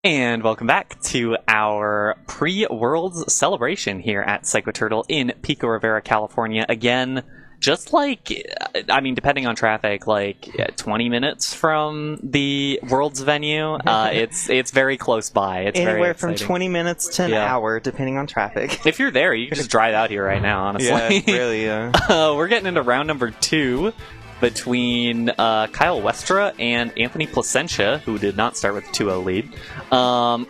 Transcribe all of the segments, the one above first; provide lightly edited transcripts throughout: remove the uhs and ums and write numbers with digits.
And welcome back to our pre-Worlds celebration here at Psychoturtle in Pico Rivera, California. Again, just like, I mean, depending on traffic, like 20 minutes from the Worlds venue. It's very close by. It's anywhere very from 20 minutes to an hour, depending on traffic. If you're there, you can just drive out here right now, honestly. Yeah, really, yeah. We're getting into round number 2. Between Kyle Westra and Anthony Plasencia, who did not start with a 2-0 lead.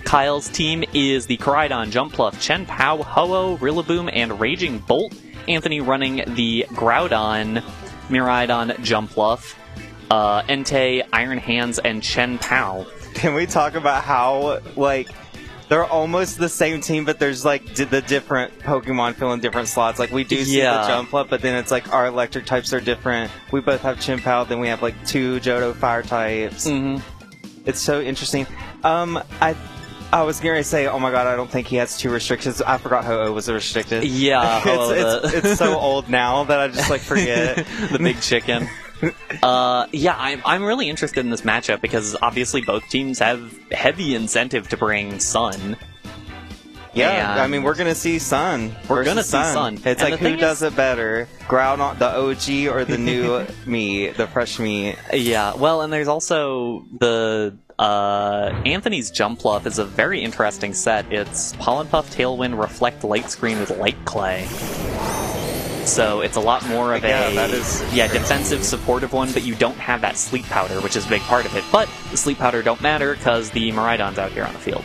Kyle's team is the Koraidon, Jumpluff, Chen Pao, Ho-Oh, Rillaboom, and Raging Bolt. Anthony running the Groudon, Miraidon, Jumpluff, Entei, Iron Hands, and Chen Pao. Can we talk about how, like, they're almost the same team, but there's, like, the different Pokemon fill in different slots. Like, we do see the Jumpluff, but then it's like our electric types are different. We both have Chien-Pao, then we have, like, 2 Johto fire types. Mm-hmm. It's so interesting. I was going to say, oh my god, I don't think he has 2 restrictions. I forgot Ho-Oh was restricted. Yeah. It's so old now that I just, like, forget. The big chicken. I'm really interested in this matchup because obviously both teams have heavy incentive to bring Sun. Yeah, I mean, we're going to see Sun. We're going to see Sun. It's like, who does it better? Groudon, the OG, or the new me, the fresh me? Yeah, well, and there's also the... Anthony's Jumpluff is a very interesting set. It's Pollen Puff, Tailwind, Reflect, Light Screen with Light Clay. So it's a lot more of a defensive, supportive one, but you don't have that Sleep Powder, which is a big part of it. But the Sleep Powder don't matter because the Miraidon's out here on the field.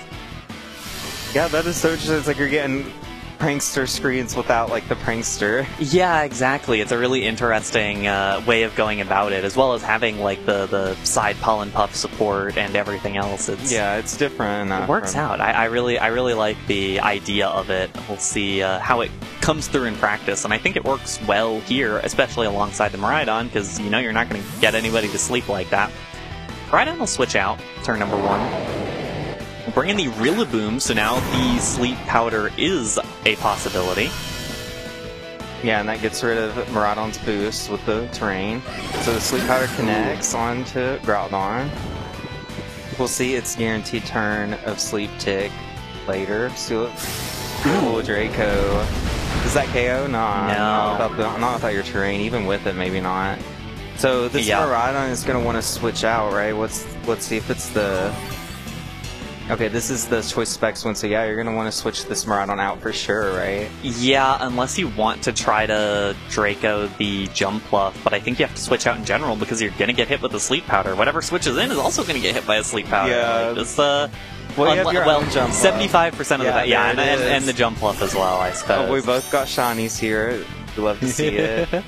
Yeah, that is so interesting. It's like you're getting prankster screens without, like, the prankster. Yeah, exactly. It's a really interesting way of going about it, as well as having, like, the side Pollen Puff support and everything else. It's different. It works out. I really like the idea of it. We'll see how it comes through in practice, and I think it works well here, especially alongside the Miraidon, because you know you're not going to get anybody to sleep like that. Miraidon will switch out, turn number 1. Bring in the Rillaboom, so now the Sleep Powder is a possibility. Yeah, and that gets rid of Miraidon's boost with the terrain. So the Sleep Powder connects onto Groudon. We'll see its guaranteed turn of Sleep Tick later. So, ooh, Draco. Is that KO? Nah, no. Not without your terrain. Even with it, maybe not. So this Miraidon is going to want to switch out, right? Let's see if it's the... Okay, this is the choice specs one, so yeah, you're going to want to switch this Miraidon out for sure, right? Yeah, unless you want to try to Draco the Jumpluff, but I think you have to switch out in general because you're going to get hit with the Sleep Powder. Whatever switches in is also going to get hit by a Sleep Powder. Yeah. Like, just, you have your own Jumpluff. 75% of the time. Yeah, and the Jumpluff as well, I suppose. Oh, we both got shinies here. We love to see it.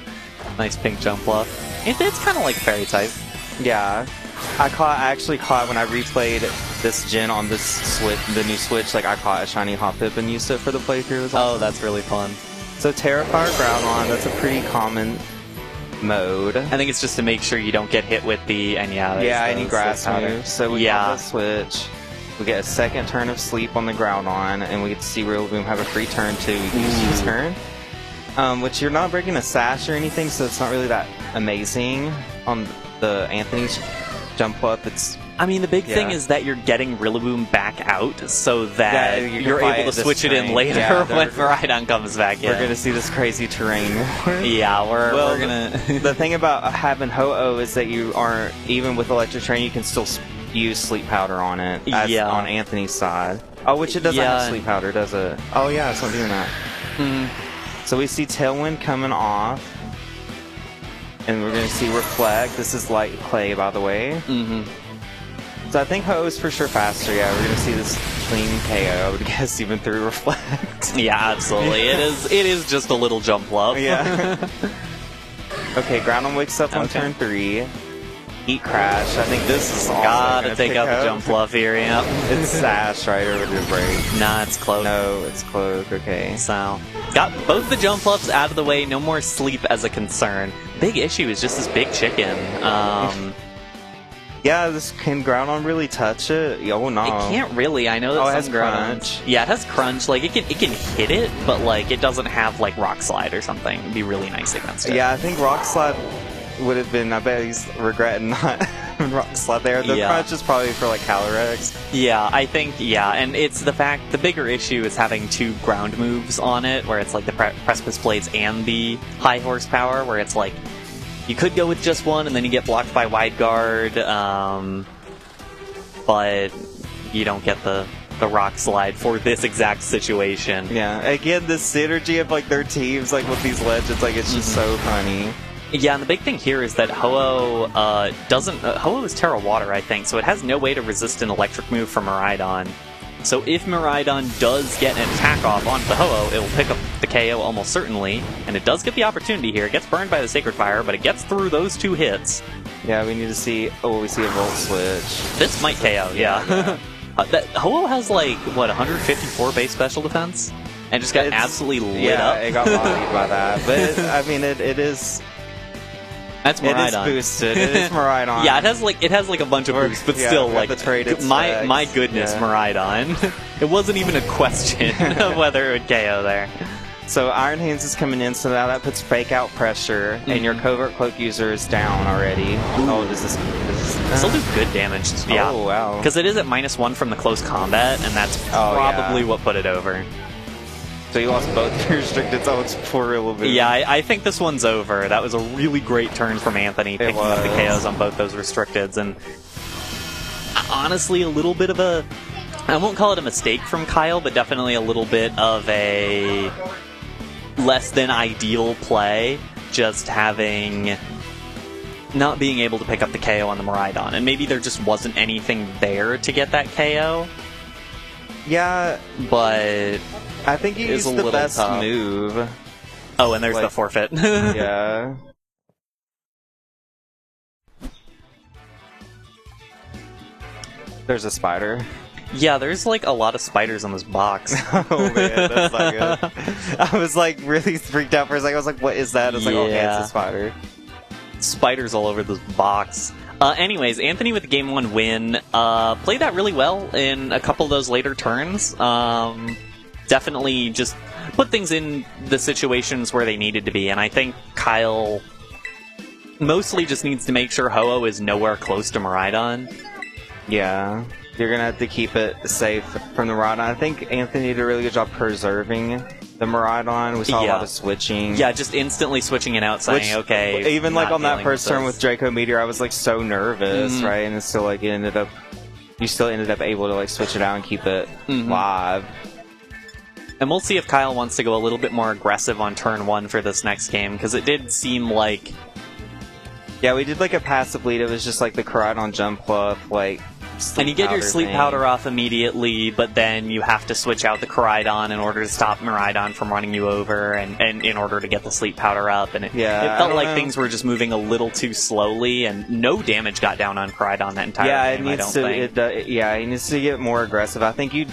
Nice pink Jumpluff. It's kind of like Fairy type. Yeah. I actually caught when I replayed this gen on this Switch, the new Switch, like I caught a shiny Hoppip and used it for the playthrough. Oh, that's really fun. So Terrafire Groudon, that's a pretty common mode. I think it's just to make sure you don't get hit with the any grass moves. So we got the Switch. We get a second turn of Sleep on the Groudon, and we get to see Rillaboom have a free turn to use his turn. Which you're not breaking a Sash or anything, so it's not really that amazing on the Anthony's Jumpluff. I mean, the big thing is that you're getting Rillaboom back out so that you're able to switch it in later when Miraidon comes back in. We're going to see this crazy terrain. Yeah, we're going to... The thing about having Ho-Oh is that you aren't, even with Electric Terrain, you can still use Sleep Powder on it, on Anthony's side. Oh, which it doesn't have Sleep Powder, does it? Oh, yeah, it's not doing that. So we see Tailwind coming off. And we're going to see Reflect. This is Light Clay, by the way. So I think Ho is for sure faster. Yeah, we're going to see this clean KO, I would guess, even through Reflect. Yeah, absolutely. It is just a little Jumpluff. Yeah. Okay, Groudon wakes up on turn 3. Heat Crash. I think this is awesome. Gotta take out the Jumpluff here, yeah. It's Sash, right, or with your break? Nah, it's Cloak. No, it's Cloak, okay. So, got both the Jumpluffs out of the way, no more Sleep as a concern. Big issue is just this big chicken. Yeah, can Groudon really touch it? Oh, no. It can't really. I know that it has Crunch. Yeah, it has Crunch. Like, it can hit it, but, like, it doesn't have, like, Rock Slide or something. It'd be really nice against it. Yeah, I think Rock Slide would have been... I bet he's regretting not Rock Slide there. The crunch is probably for like Calyrex. Yeah, I think, and it's the bigger issue is having 2 ground moves on it, where it's like the Precipice Blades and the High Horsepower, where it's like, you could go with just one and then you get blocked by Wide Guard, but you don't get the Rock Slide for this exact situation. Yeah, again, the synergy of like their teams, like with these legends, like it's just so funny. Yeah, and the big thing here is that Ho-Oh doesn't... Ho-Oh is Terra Water, I think, so it has no way to resist an electric move from Miraidon. So if Miraidon does get an attack off onto the Ho-Oh, it will pick up the KO almost certainly, and it does get the opportunity here. It gets burned by the Sacred Fire, but it gets through those 2 hits. Yeah, we need to see... Oh, we see a Volt Switch. This might KO, yeah. Ho-Oh has, like, what, 154 base special defense? And just got absolutely lit up. Yeah, it got bodied by that. But, I mean, it is... That's Miraidon. It is boosted. It is Miraidon. Yeah, it has like a bunch of boosts, but still, like, my goodness, Miraidon. It wasn't even a question of whether it would KO there. So Iron Hands is coming in, so now that puts Fake Out pressure, and your Covert Cloak user is down already. Ooh. Oh, does this still do good damage? Yeah. Oh, wow. Because it is at -1 from the close combat, and that's probably what put it over. So you lost both your restricted, so it's poor little bit. Yeah, I think this one's over. That was a really great turn from Anthony, picking up the KOs on both those restricteds, and honestly, a little bit of a... I won't call it a mistake from Kyle, but definitely a little bit of a less than ideal play, just having... not being able to pick up the KO on the Miraidon, and maybe there just wasn't anything there to get that KO. Yeah, but... I think he used the best move. Oh, and there's the forfeit. Yeah. There's a spider. Yeah, there's like a lot of spiders on this box. Oh man, that's not good. I was like really freaked out for a second. I was like, what is that? I was like, okay, it's a spider. Spiders all over this box. Anyways, Anthony with the Game 1 win. Played that really well in a couple of those later turns. Definitely just put things in the situations where they needed to be, and I think Kyle mostly just needs to make sure Ho-Oh is nowhere close to Miraidon. Yeah, you're gonna have to keep it safe from the Miraidon. I think Anthony did a really good job preserving the Miraidon. We saw a lot of switching. Yeah, just instantly switching it out, saying, okay. Even like on that first turn with Draco Meteor, I was like so nervous, right? And it's still like you still ended up able to like switch it out and keep it live. And we'll see if Kyle wants to go a little bit more aggressive on turn 1 for this next game, because it did seem like... Yeah, we did like a passive lead. It was just like the Koraidon jump pluff, like... And you get your Sleep Powder off immediately, but then you have to switch out the Koraidon in order to stop Miraidon from running you over, and in order to get the Sleep Powder up. And it felt like things were just moving a little too slowly, and no damage got down on Koraidon that entire game, he needs to get more aggressive. I think you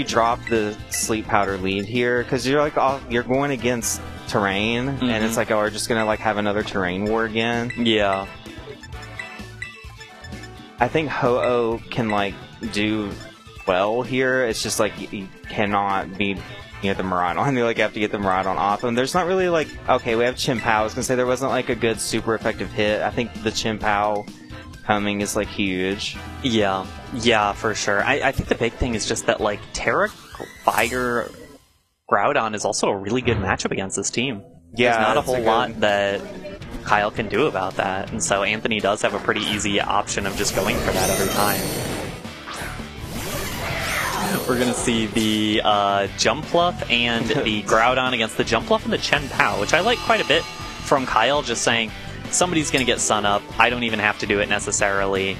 drop the Sleep Powder lead here, because you're like you're going against terrain, and it's like, oh, we're just gonna like have another terrain war again. Yeah. I think Ho-Oh can, like, do well here. It's just, like, you cannot beat, the Miraidon. You, like, have to get the Miraidon off him. There's not really, like... Okay, we have Chien-Pao. I was gonna say there wasn't, like, a good, super effective hit. I think the Chien-Pao coming is, like, huge. Yeah. Yeah, for sure. I think the big thing is just that, like, Terra Fire Groudon is also a really good matchup against this team. Yeah, there's not a whole lot that Kyle can do about that, and so Anthony does have a pretty easy option of just going for that every time. We're going to see the Jumpluff and the Groudon against the Jumpluff and the Chien-Pao, which I like quite a bit from Kyle, just saying, somebody's going to get Sun Up, I don't even have to do it necessarily.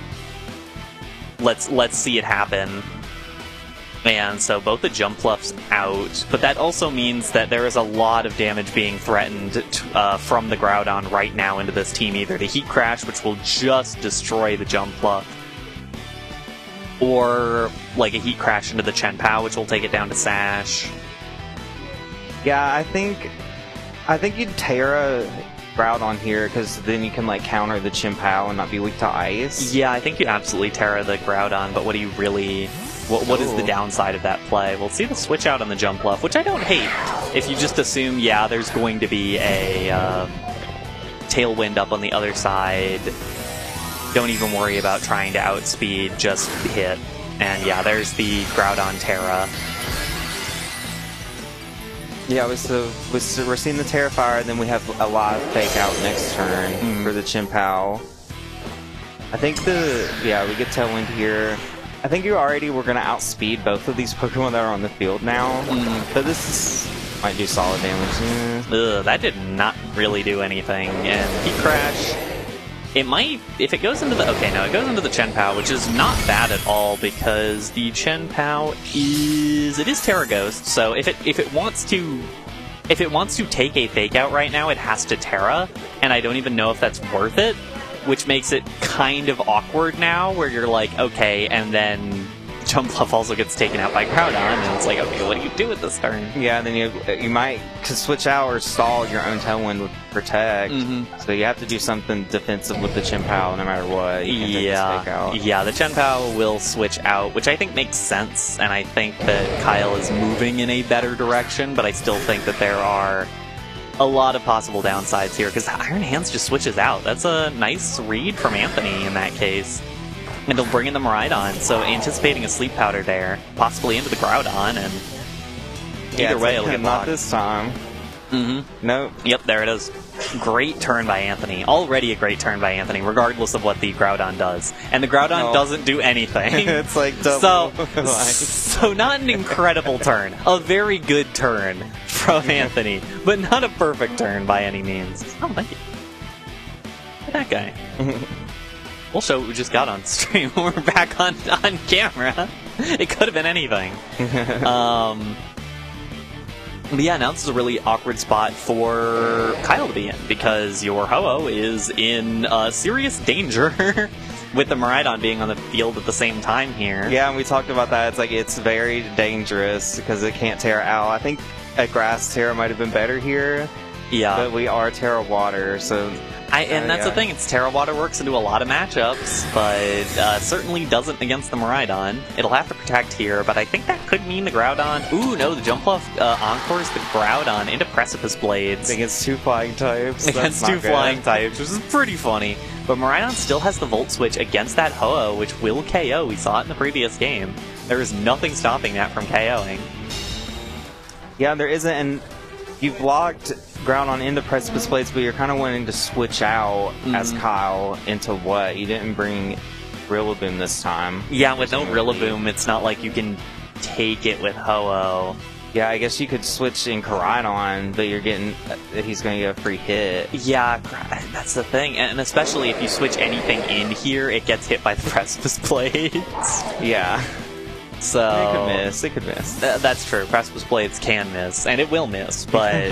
Let's see it happen. And so both the Jumpluffs out, but that also means that there is a lot of damage being threatened from the Groudon right now into this team. Either the Heat Crash, which will just destroy the Jumpluff, or like a Heat Crash into the Chien-Pao, which will take it down to Sash. Yeah, I think you'd Terra Groudon here, because then you can like counter the Chien-Pao and not be weak to ice. Yeah, I think you absolutely Terra the Groudon, but what do you really... What is the downside of that play? We'll see the switch out on the Jumpluff, which I don't hate. If you just assume, yeah, there's going to be a Tailwind up on the other side. don't even worry about trying to outspeed, just hit. And yeah, there's the Groudon Terra. Yeah, we're seeing the Terrifier, and then we have a lot of Fake Out next turn for the Chien-Pao. I think we get Tailwind here. I think we're going to outspeed both of these Pokemon that are on the field now. But might do solid damage. Ugh, that did not really do anything. And Heat Crash, it might, if it goes into the, okay, no, it goes into the Chien-Pao, which is not bad at all, because the Chien-Pao it is Terra Ghost, so if it wants to take a Fake Out right now, it has to Terra, and I don't even know if that's worth it, which makes it kind of awkward now, where you're like, okay, and then Jumpluff also gets taken out by Groudon, and it's like, okay, what do you do with this turn? Yeah, then you might switch out or stall your own Tailwind with Protect, so you have to do something defensive with the Chien-Pao no matter what. Yeah, the Chien-Pao will switch out, which I think makes sense, and I think that Kyle is moving in a better direction, but I still think that there are a lot of possible downsides here, because Iron Hands just switches out. That's a nice read from Anthony in that case. And they'll bring in the Miraidon, so anticipating a Sleep Powder there, possibly into the Groudon, and either way, it'll get blocked. Not this time. Nope. Yep, there it is. Great turn by Anthony. Already a great turn by Anthony, regardless of what the Groudon does. And the Groudon doesn't do anything. It's like double. So not an incredible turn. A very good turn from Anthony, but not a perfect turn by any means. Oh, thank you. Look at that guy. We'll show what we just got on stream when we're back on camera. It could have been anything. But yeah, now this is a really awkward spot for Kyle to be in, because your Ho-Oh is in serious danger with the Miraidon being on the field at the same time here. Yeah, and we talked about that. It's very dangerous because it can't Terra out. I think a Grass Terra might have been better here. Yeah. But we are Terra Water, so... And that's the thing, it's Terra Water works into a lot of matchups, but certainly doesn't against the Miraidon. It'll have to protect here, but I think that could mean the Groudon... Ooh, no, the Jumpluff encores the Groudon into Precipice Blades. Against two flying types. Against two flying types, which is pretty funny. But Miraidon still has the Volt Switch against that Ho-Oh, which will KO. We saw it in the previous game. There is nothing stopping that from KOing. Yeah, there isn't, and you've blocked Groudon into Precipice Blades, but you're kind of wanting to switch out as Kyle into what? You didn't bring Rillaboom this time. Yeah, with no Rillaboom, it's not like you can take it with Ho-Oh. Yeah, I guess you could switch in Koraidon, but he's going to get a free hit. Yeah, that's the thing, and especially if you switch anything in here, it gets hit by the Precipice Blades. Yeah. So It could miss. That's true. Precipice Blades can miss, and it will miss, but...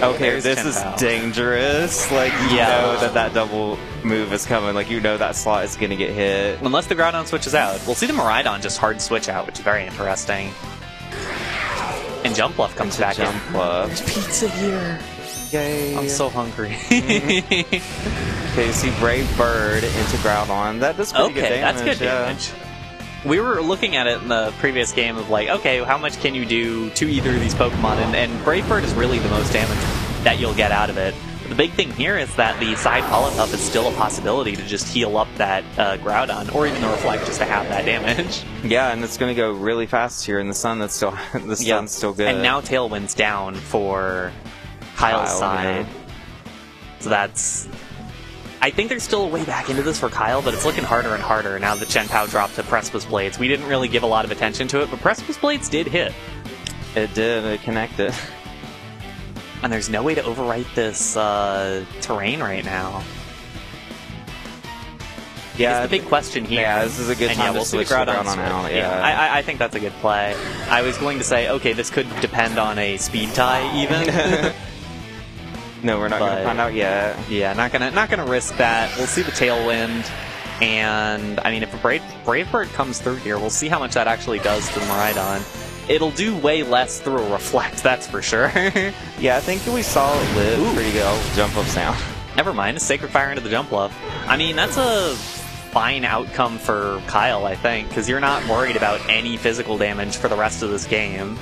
Okay, this is dangerous. Like, you know that double move is coming. Like, you know that slot is going to get hit. Unless the Groudon switches out. We'll see the Miraidon just hard switch out, which is very interesting. And Jumpluff comes back in. There's pizza here. Yay. I'm so hungry. Okay, you see Brave Bird into Groudon. That does pretty good damage. That's good damage. We were looking at it in the previous game of like, okay, how much can you do to either of these Pokemon? And Brave Bird is really the most damage that you'll get out of it. But the big thing here is that the side Polypuff is still a possibility to just heal up that Groudon, or even the Reflect just to have that damage. Yeah, and it's going to go really fast here in the sun. That's still sun's still good. And now Tailwind's down for Kyle's side. Yeah. So that's... I think there's still a way back into this for Kyle, but it's looking harder and harder now that Chien-Pao dropped to Precipice Blades. We didn't really give a lot of attention to it, but Precipice Blades did hit. It did. It connected. And there's no way to overwrite this terrain right now. Yeah, it's the big question here. Yeah, this is a good time to switch Groudon out. Yeah, I think that's a good play. I was going to say, okay, this could depend on a speed tie even. No, we're not going to find out yet. Yeah, not gonna risk that. We'll see the Tailwind, and I mean, if a Brave Bird comes through here, we'll see how much that actually does to the Miraidon. It'll do way less through a Reflect, that's for sure. Yeah, I think we saw it live pretty good. Oh, Jumpluff's down. Never mind, a Sacred Fire into the Jumpluff. I mean, that's a fine outcome for Kyle, I think, because you're not worried about any physical damage for the rest of this game.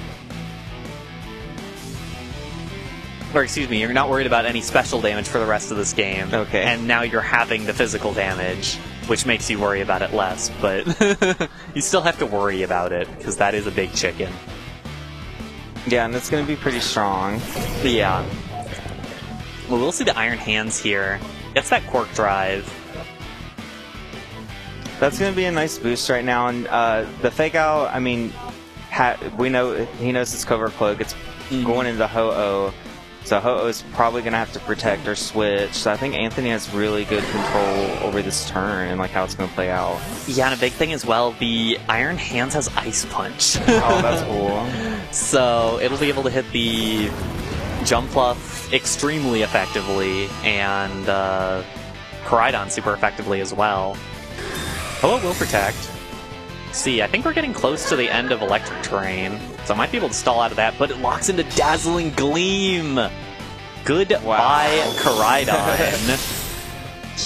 or excuse me, you're not worried about any special damage for the rest of this game. Okay. And now you're having the physical damage, which makes you worry about it less, but you still have to worry about it, because that is a big chicken. Yeah, and it's going to be pretty strong. Yeah. Well, we'll see the Iron Hands here. Gets that Quark Drive. That's going to be a nice boost right now, and the Fake Out, I mean, we know he knows it's Covert Cloak. It's going into Ho-Oh, so Ho-Oh is probably going to have to protect or switch. So I think Anthony has really good control over this turn and like how it's going to play out. Yeah, and a big thing as well, the Iron Hands has Ice Punch. Oh, that's cool. So it'll be able to hit the Jump Fluff extremely effectively, and Koraidon super effectively as well. Ho-Oh will protect. See, I think we're getting close to the end of Electric Terrain, so I might be able to stall out of that, but it locks into Dazzling Gleam! Goodbye, Koraidon.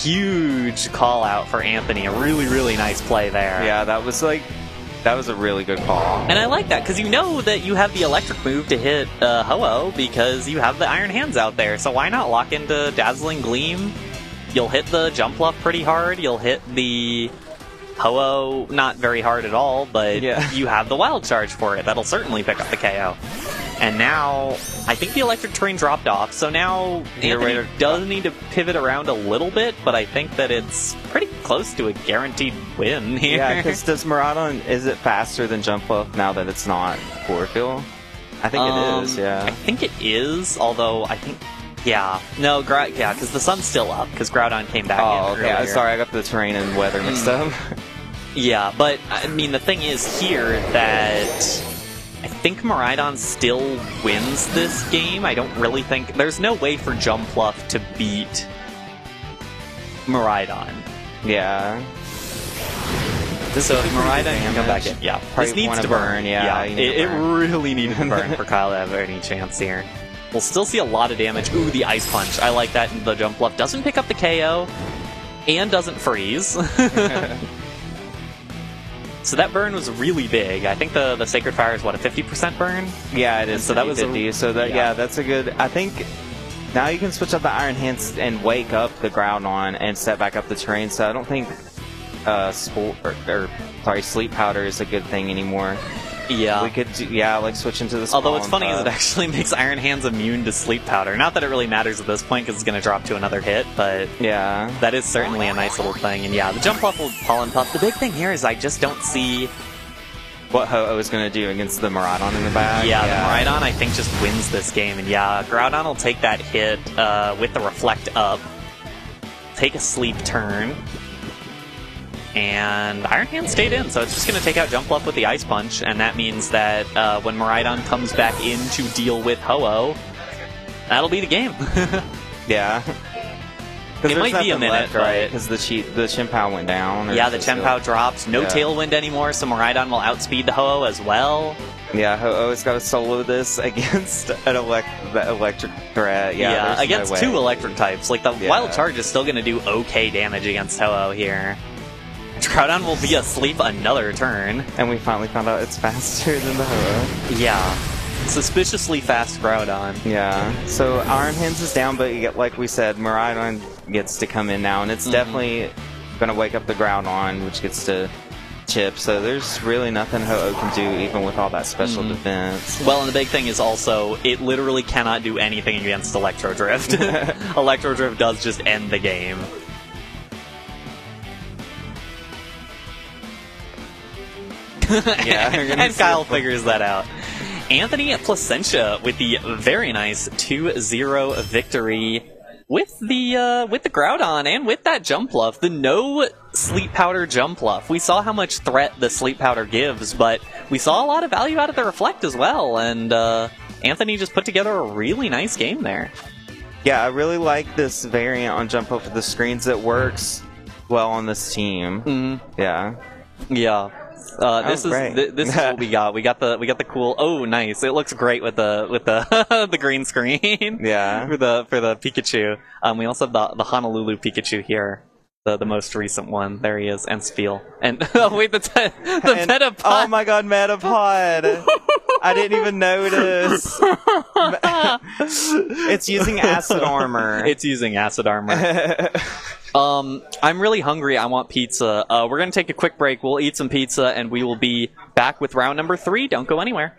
Huge call out for Anthony. A really, really nice play there. Yeah, that was a really good call. And I like that, because you know that you have the electric move to hit Ho-Oh, because you have the Iron Hands out there, so why not lock into Dazzling Gleam? You'll hit the Jump Fluff pretty hard, you'll hit the Ho-Oh not very hard at all, but you have the Wild Charge for it. That'll certainly pick up the KO. And now, I think the Electric Terrain dropped off, so now Anthony does need to pivot around a little bit, but I think that it's pretty close to a guaranteed win here. Yeah, because does Miraidon, is it faster than Jump Fluff now that it's not Chlorophyll? I think it is, yeah. I think it is, although I think... Yeah, no, yeah, because the sun's still up, because Groudon came back in okay. earlier. Sorry, I got the terrain and weather mixed up. Yeah, but, I mean, the thing is here that I think Miraidon still wins this game. I don't really think... There's no way for Jump Fluff to beat Miraidon. Yeah. So if Miraidon can come back in, this needs to burn. It really needed to burn for Kyle to have any chance here. We'll still see a lot of damage. Ooh, the Ice Punch. I like that. The Jump Fluff doesn't pick up the KO and doesn't freeze. So that burn was really big. I think the Sacred Fire is, what, a 50% burn? Yeah, it is. So that was 50. So that that's a good... I think now you can switch up the Iron Hands and wake up the Groudon and set back up the terrain. So I don't think Sleep Powder is a good thing anymore. Yeah. We could switch into this. Although what's funny is it actually makes Iron Hands immune to Sleep Powder. Not that it really matters at this point because it's going to drop to another hit, but yeah, that is certainly a nice little thing. And yeah, the Jump Fluff will Pollen Puff. The big thing here is I just don't see what Ho-Oh is going to do against the Miraidon in the back. Yeah, the Miraidon I think just wins this game. And yeah, Groudon will take that hit with the Reflect up, take a Sleep turn. And Iron Hand stayed in, so it's just going to take out Jump Fluff with the Ice Punch, and that means that when Miraidon comes back in to deal with Ho-Oh, that'll be the game. Yeah. It might be a minute, right? Because the Chien-Pao went down. Yeah, the Chien-Pao dropped. No Tailwind anymore, so Miraidon will outspeed the Ho-Oh as well. Yeah, Ho-Oh's got to solo this against the electric threat. Yeah, against two electric types. Like, the Wild Charge is still going to do okay damage against Ho-Oh here. Groudon will be asleep another turn. And we finally found out it's faster than the Ho-Oh. Yeah. Suspiciously fast Groudon. Yeah. So Iron Hands is down, but like we said, Miraidon gets to come in now, and it's definitely going to wake up the Groudon, which gets to chip. So there's really nothing Ho-Oh can do, even with all that special defense. Well, and the big thing is also, it literally cannot do anything against Electro Drift. Electro Drift does just end the game. And Kyle figures that out. Anthony Plasencia with the very nice 2-0 victory with the Groudon and with that Jump Fluff. The no Sleep Powder Jump Fluff. We saw how much threat the Sleep Powder gives, but we saw a lot of value out of the Reflect as well, and Anthony just put together a really nice game there. Yeah, I really like this variant on Jump Fluff with the screens. It works well on this team. Yeah. Yeah. This is what we got. We got the cool. Oh, nice! It looks great with the the green screen. Yeah. for the Pikachu. We also have the Honolulu Pikachu here, the most recent one. There he is, and Spiel. And oh wait, the Metapod. Oh my God, Metapod! I didn't even notice. It's using acid armor. It's using acid armor. I'm really hungry. I want pizza. We're going to take a quick break. We'll eat some pizza, and we will be back with round number 3. Don't go anywhere.